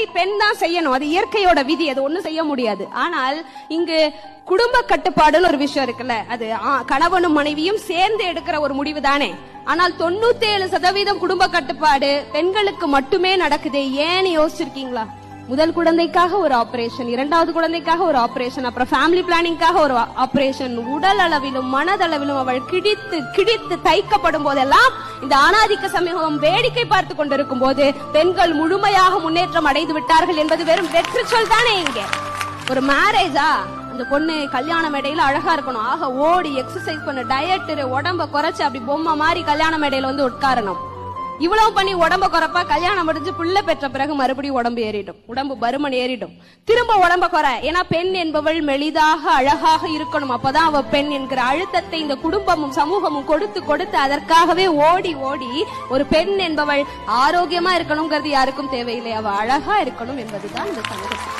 அதை பெண் தான் செய்யணும். அது இயற்கையோட விதி, அது ஒண்ணும் செய்ய முடியாது. ஆனால் இங்கு குடும்ப கட்டுப்பாடுன்னு ஒரு விஷயம் இருக்குல்ல, அது கணவனும் மனைவியும் சேர்ந்து எடுக்கிற ஒரு முடிவு தானே. ஆனால் 97% குடும்ப கட்டுப்பாடு பெண்களுக்கு மட்டுமே நடக்குது. ஏன்னு யோசிச்சிருக்கீங்களா? முதல் குழந்தைக்காக ஒரு ஆபரேஷன், இரண்டாவது குழந்தைக்காக ஒரு ஆபரேஷன், அப்புறம் ஃபேமிலி பிளானிங்காக ஒரு ஆபரேஷன். உடல் அளவிலும் மனதளவிலும் அவள் கிழித்து கிழித்து தைக்கப்படும் போதெல்லாம் இந்த ஆணாதிக்க சமூகம் வேடிக்கை பார்த்து கொண்டிருக்கும் போது பெண்கள் முழுமையாக முன்னேற்றம் அடைந்து விட்டார்கள் என்பது வெறும் வெற்றி சொல் தானே. இங்கே ஒரு மேரேஜா, அந்த பொண்ணு கல்யாண மேடையில அழகா இருக்கணும், ஆக ஓடி எக்ஸசைஸ் பண்ண, டயட், உடம்ப குறைச்சு அப்படி பொம்மை மாதிரி கல்யாண மேடையில வந்து உட்காரணும். இவ்வளவு பண்ணி உடம்ப குறைப்பா, கல்யாணம் முடிஞ்சு பிள்ளை பெற்ற பிறகு மறுபடியும் உடம்பு ஏறிடும், உடம்பு பருமன் ஏறிடும், திரும்ப உடம்ப குறை. ஏன்னா பெண் என்பவள் மெலிதாக அழகாக இருக்கணும், அப்பதான் அவ பெண் என்கிற அழுத்தத்தை இந்த குடும்பமும் சமூகமும் கொடுத்து கொடுத்து அதற்காகவே ஓடி ஓடி ஒரு பெண் என்பவள் ஆரோக்கியமா இருக்கணுங்கிறது யாருக்கும் தேவையில்லை, அவ அழகா இருக்கணும் என்பதுதான் இந்த சமூகம்.